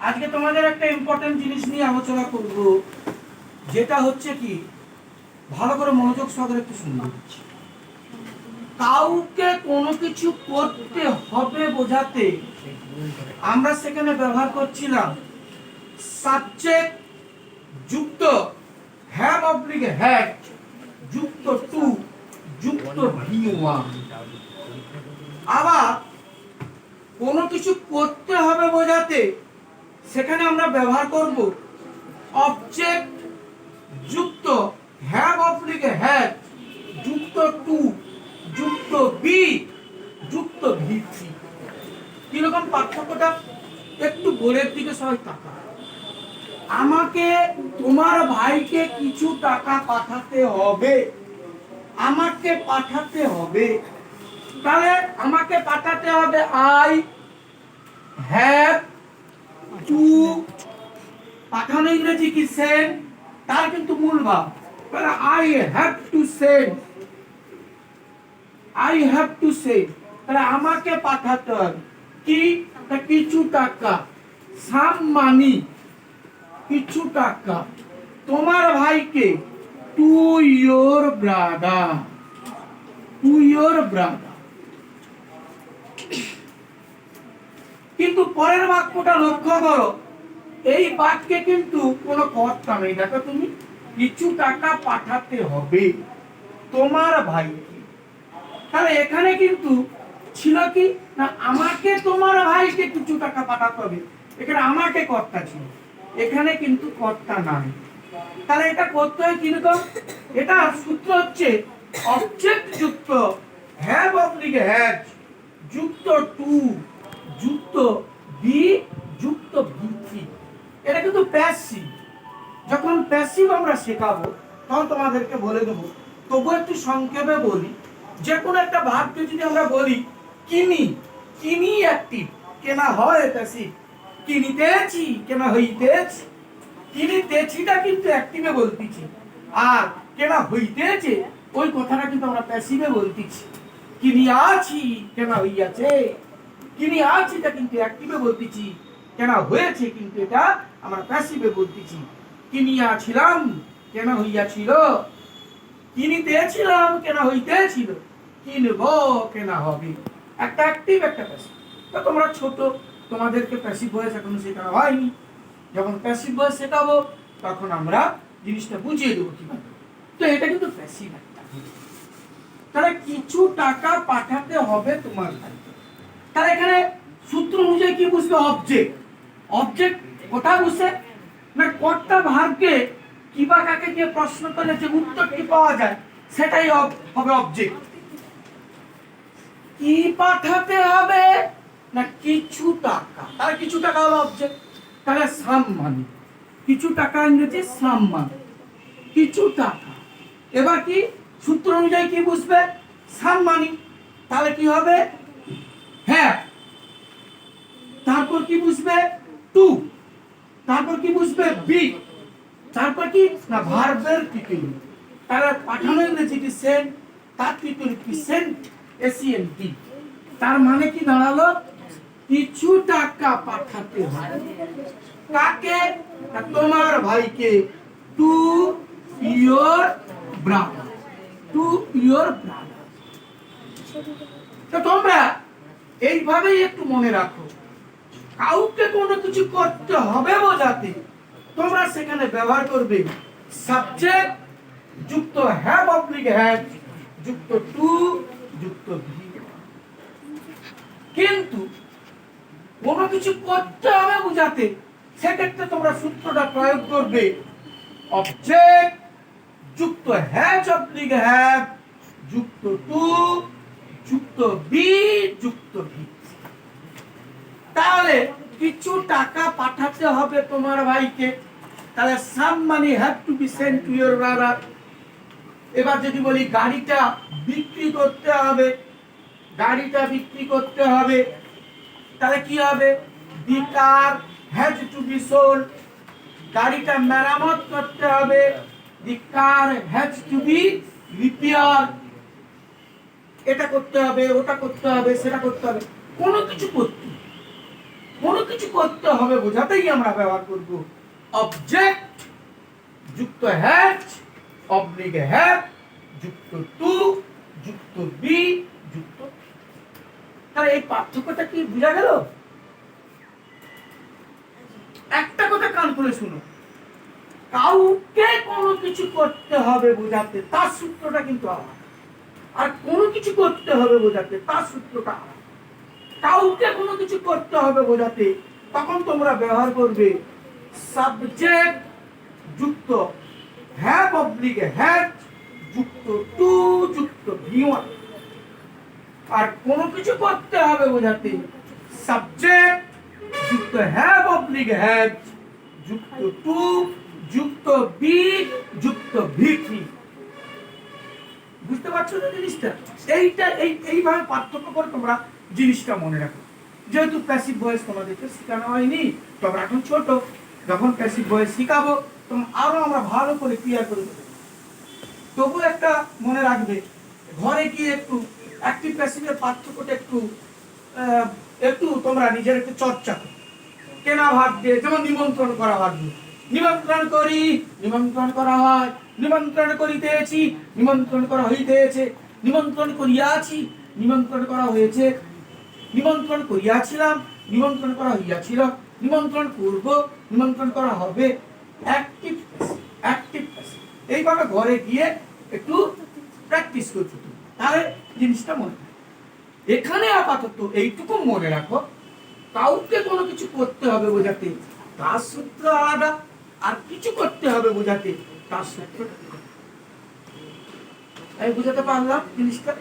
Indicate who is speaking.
Speaker 1: আজকে তোমাদের একটা ইম্পর্টেন্ট জিনিস নিয়ে আলোচনা করব, যেটা হচ্ছে কি, ভালো করে মনোযোগ সহকারে একটু শুনবে। কাউকে কোনো কিছু করতে হবে বোঝাতে আমরা সেখানে ব্যবহার করছিলাম সাবজেক্ট যুক্ত হ্যাভ অবলিক হ্যাড যুক্ত টু যুক্ত ভি1। আবার কোনো কিছু করতে হবে বোঝাতে সেখানে আমরা ব্যবহার করব অবজেক্ট যুক্ত হ্যাভ অবলিক হ্যাড যুক্ত টু যুক্ত বি যুক্ত ভি3। কিরকম পার্থক্যটা একটু বোর্ডের দিকে সবাই তাকা। আমাকে তোমার ভাইকে কিছু টাকা পাঠাতে হবে, আমাকে পাঠাতে হবে, তাহলে আমাকে পাঠাতে হবে আই হ্যাভ টু। পাঠানো ইংরেজি কি সেন্ড, তার কিন্তু মূল ভাব। তাহলে I have to send, I have to send, তাহলে আমাকে পাঠাতে হবে কি, কিছু টাকা, সাম মানি, কিছু টাকা তোমার ভাইকে, to your brother, to your brother. কিন্তু পরের বাক্যটা লক্ষ্য করো, এই বাক্যে কিন্তু কোনো কর্তা নেই। দেখো তুমি, কিছু টাকা পাঠাতে হবে তোমার ভাইকে, তাহলে এখানে কিন্তু ছিল কি না, আমাকে তোমার ভাইকে কিছু টাকা পাঠাতে হবে, এখানে আমাকে কর্তা ছিল, এখানে কিন্তু কর্তা নাই। তাহলে এটা করতে হয় কিরকম, এটা সূত্র হচ্ছে অবজেক্ট যুক্ত হ্যাভ অবলিক হ্যাড যুক্ত টু যুক্ত বি যুক্ত ভি3। এটা কিন্তু প্যাসিভ। যখন প্যাসিভ আমরা শেখাবো তখন তোমাদেরকে বলে দেবো, তবু একটু সংক্ষেপে বলি। যে কোনো একটা ভাবকে যদি আমরা বলি কিনি, কিনি অ্যাক্টিভ, কেনা হয় প্যাসিভ। কিনিতেছি, কেনা হইতেছি, কিনিতেছিটা কিন্তু অ্যাক্টিভে বলতেছি, আর কেনা হইতেছে ওই কথাটা কিন্তু আমরা প্যাসিভে বলতেছি। কিনিয়াছি, কেনা হইয়াছে, কিনিয়াছিটা কিন্তু অ্যাক্টিভে বলতেছি, কেনা হয়েছে কিন্তু এটা আমরা প্যাসিভে বলতেছি। কিনিয়াছিলাম, কেনা হইয়াছিল, কিনিতেছিলাম, কেনা হইতেছিল, কিনব, কেনা হবে। একটা অ্যাক্টিভ একটা প্যাসিভ। তো তোমরা ছোট, তোমাদেরকে প্যাসিভ ভয়েস এখনো শেখানো হয়নি। যখন প্যাসিভ ভয়েস শেখাবো তখন আমরা জিনিসটা বুঝিয়ে দেবো কিভাবে। তো এটা কিন্তু প্যাসিভ একটা। তাহলে কিছু টাকা পাঠাতে হবে তোমার ভাইকে, তাহলে এখানে সূত্র অনুযায়ী কি বুঝবে, অবজেক্ট। অবজেক্ট কোথায় বুঝছে না, কর্তা ভার্বকে কিবা কাকে দিয়ে প্রশ্ন করলে যে উত্তরটি পাওয়া যায় সেটাই হবে অবজেক্ট। কি পাঠাতে হবে না, কিছু টাকা, তাহলে কিছু টাকা হলো অবজেক্ট। তাহলে সাম মানি, কিছু টাকা ইংরেজি সাম মানি, কিছু টাকা। এবার কি সূত্র অনুযায়ী কি বুঝবে, সাম মানি, তাহলে কি হবে হ্যাঁ, তারপর কি বুঝবে টু, তারপর কি বুঝবে বি, তারপর কি না ভার্বের তৃতীয়। তাহলে পাঠানো ইংরেজি কি সেন্ড, তার তৃতীয় কি সেন্ট, এসিএনটি। তার মানে কি দাঁড়ালো, কিছু টাকা পাঠাতে হবে কাকে, না তোমার ভাইকে, to your brother, to your brother. তো তোমরা এইভাবেই একটু মনে রাখো, কাউকে কোনো কিছু করতে হবে বোঝাতে তোমরা সেখানে ব্যবহার করবে সাবজেক্ট যুক্ত হ্যাভ অবলিক হ্যাড যুক্ত টু যুক্ত ভি। কিন্তু কোনো কিছু করতে হবে বোঝাতে সেক্ষেত্রে তোমরা সূত্রটা প্রয়োগ করবে অবজেক্ট যুক্ত হ্যাজ অবলিক হ্যাভ যুক্ত টু যুক্ত বি যুক্ত ভি। তাহলে কিছু টাকা পাঠাতে হবে তোমার ভাইকে, তাহলে some money have to be sent to your brother. এবার যদি বলি গাড়িটা বিক্রি করতে হবে, গাড়িটা বিক্রি করতে হবে, তাহলে কি হবে, the car has to be sold. গাড়িটা মেরামত করতে হবে, the car has to be repair. এটা করতে হবে, ওটা করতে হবে, সেটা করতে হবে, কোনো কিছু করতে। কোনো কিছু করতে হবে বোঝাতেই আমরা ব্যবহার করব অবজেক্ট যুক্ত হ্যাজ অবলিক হ্যাভ যুক্ত টু যুক্ত বি যুক্ত। তাহলে এই পার্থক্যটা কি বোঝা গেল? একটা কথা কান খুলে শুনো, কাউকে কোনো কিছু করতে হবে বোঝাতে তার সূত্রটা কিন্তু আলাদা, আর কোনো কিছু করতে হবে বোঝাতে তার সূত্রটা আলাদা। কাউকে কোনো কিছু করতে হবে বোঝাতে তখন তোমরা ব্যবহার করবে সাবজেক্ট যুক্ত হ্যাভ অবলিক হ্যাজ যুক্ত টু যুক্ত ভি1। আর কোনো কিছু করতে হবে বোঝাতে সাবজেক্ট যুক্ত হ্যাভ অবলিক হ্যাজ যুক্ত টু যুক্ত বি যুক্ত ভি3। বুঝতে পারছো না জিনিসটা? এইভাবে পার্থক্য করে তোমরা জিনিসটা মনে রাখো। যেহেতু প্যাসিভ ভয়েস তোমাদেরকে শেখানো হয়নি, তোমরা এখন ছোট, যখন প্যাসিভ ভয়েস শিখাবো তখন আরো আমরা ভালো করে ক্লিয়ার করে দেবো। তবু একটা মনে রাখবে, ঘরে গিয়ে একটু অ্যাক্টিভ প্যাসিভের পার্থক্যটা একটু তোমরা নিজের একটু চর্চা করো। কেনা ভাগ দিয়ে, যেমন নিমন্ত্রণ করা ভাগ দিয়ে, নিমন্ত্রণ করি, নিমন্ত্রণ করা হয়, নিমন্ত্রণ করিতেছি, নিমন্ত্রণ করা হইতেছে, নিমন্ত্রণ করিয়াছি, নিমন্ত্রণ করা হয়েছে, নিমন্ত্রণ করিয়াছিলাম, নিমন্ত্রণ করা হইয়াছিল, নিমন্ত্রণ করব, নিমন্ত্রণ করা হবে। অ্যাক্টিভ অ্যাক্টিভ এইভাবে ঘরে গিয়ে একটু প্র্যাকটিস করছো তুমি, তাহলে জিনিসটা মনে থাকে। এখানে আপাতত এইটুকু মনে রাখো, কাউকে কোনো কিছু করতে হবে বোঝাতে তার সূত্র আলাদা, আর কিছু করতে হবে বোঝাতে তার সূত্র। আমি বুঝাতে পারলাম জিনিসটা?